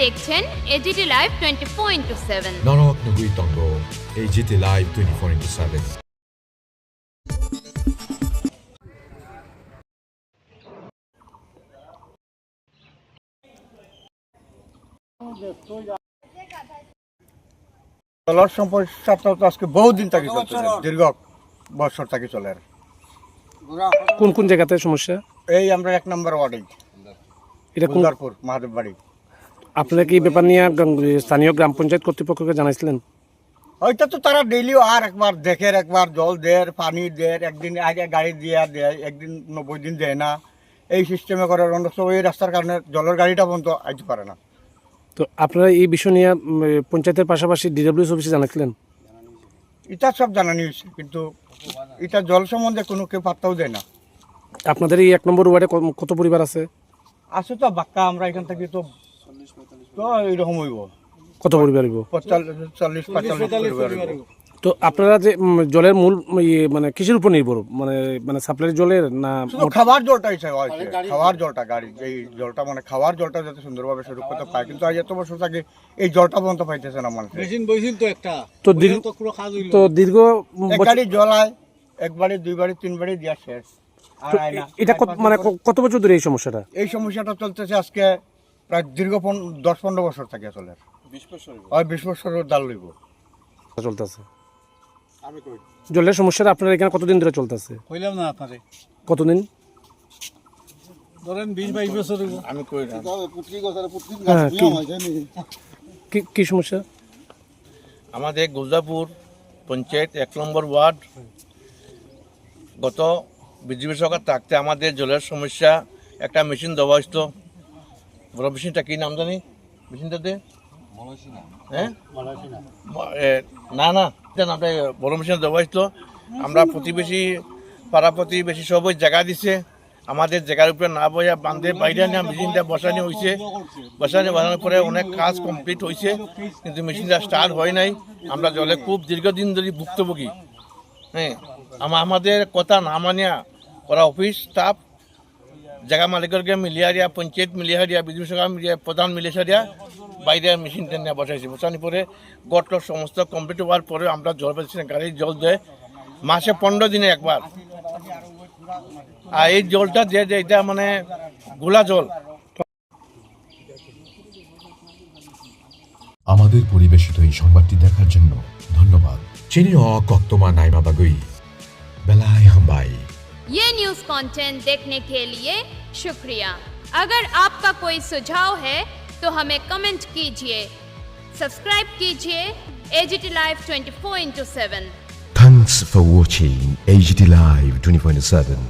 দেখছেন AGT live 24/7। Norok Nugui Tongo, AGT Live 24/7. জলের সমস্যাটা তো আজকে বহুদিন থেকে চলছে, দীর্ঘ বছর থেকে চলে। আর কোন কোন জায়গাতে সমস্যা? এই আমরা 1 নম্বর ওয়ার্ডে, এটা কোন গুলজারপুর মহাদেব বাড়ি। আপনারা কি এই ব্যাপার নিয়ে স্থানীয় গ্রাম পঞ্চায়েত কর্তৃপক্ষকে জানাইছিলেন? ওইটা তো তারা ডেইলি আর একবার দেখে, একবার জল দেয়, পানি দেয়, একদিন আগে গাড়ি দিয়ে দেয়, একদিন 90 দিন দেয় না। এই সিস্টেমে করে অন্য এই রাস্তার কারণে জলের গাড়িটা পর্যন্ত আসতে পারে না। তো আপনারা এই বিষয় নিয়ে পঞ্চায়েতের পাশাপাশি ডিডব্লিউএস অফিসে জানাইছিলেন? এটা সব জানানি হয়েছে, কিন্তু এটা জল সম্বন্ধে কোনো কেউ পাত্তাও দেয় না। আপনাদের এই 1 নম্বর ওয়ার্ডে কত পরিবার আছে? আছে তো বাক্কা, আমরা এখান থেকে তো এইরকম হইব, কত পরিবার হইব? 40-45 পরিবার হইব। তো আপনারা যে জলের মূল মানে কিসের উপর নির্ভর, মানে সাপ্লাই জলের না শুধু খাবার জলটা হয়েছে, খাওয়ার জলটা গাড়ি এই জলটা মানে খাওয়ার জলটা যাতে সুন্দরভাবে সুরক্ষিত পায়, কিন্তু আজ এত বছর থাকে এই জলটা পর্যন্ত পাইতেছে না মানুষ। তো দীর্ঘ এক গাড়ি জল আয়, 1 বাড়ি 2 বাড়ি 3 বাড়ি দিয়া শেষ। আর তো আয় না। এটা মানে কত বছর ধরে এই সমস্যাটা? এই সমস্যাটা চলতেছে আজকে প্রায় দীর্ঘ 10-15 বছর থেকে চলে। 20 বছরের দাল লইব চলতেছে জলের সমস্যাটা। আপনার এখানে কতদিন ধরে চলতেছে? কইলাম না আপনারে, কতদিন ধরেন 20-22 বছর হইব। আমি কই না। হ্যাঁ, কি সমস্যা? আমাদের গুলজারপুর পঞ্চায়েত 1 নম্বর ওয়ার্ড, গত বিজেপি সরকার থাকতে আমাদের জলের সমস্যা, একটা মেশিন দেওয়া হয়েছিল। বড় মেশিনটা কি নাম জানি মেশিনটাতে? হ্যাঁ না নামটা বড় মেশিন দেওয়া হয়েছিল। আমরা প্রতিবেশী পাড়া প্রতিবেশী সবাই জায়গা দিছে, আমাদের জায়গার উপরে না বইয়া বান্ধে বাইরে নিয়ে মেশিনটা বসানো হয়েছে। বসানোর পরে অনেক কাজ কমপ্লিট হয়েছে, কিন্তু মেশিনটা স্টার্ট হয় নাই। আমরা জলে খুব দীর্ঘদিন ধরে ভুক্তভোগী। হ্যাঁ, আমাদের কথা না মানিয়া ওরা অফিস স্টাফ জায়গা মালিককে মিলিয়ারিয়া, পঞ্চায়েত মিলিয়ারিয়া, বিজেপি সরকার মিলিয়া, প্রধান মিলিয়ারিয়া বাইরে মেশিনটা নিয়ে বসাইছি। বসানোর পরে গট সমস্ত কমপ্লিট হওয়ার পরে আমরা জল পাচ্ছি না। গাড়ির জল দেয় মাসে 15 দিনে একবার। আর এই জলটা যে এটা মানে গোলা জল। আমাদের পরিবেশিত এই সংবাদটি দেখার জন্য ধন্যবাদ। চিনিও কক্তমা নাইমা বাগুই বেলাই হাম্বাই। ये न्यूज़ कंटेंट देखने के लिए शुक्रिया। अगर आपका कोई सुझाव है तो हमें कमेंट कीजिए, सब्सक्राइब कीजिए AGT live 24/7। Thanks for watching AGT Live 24/7.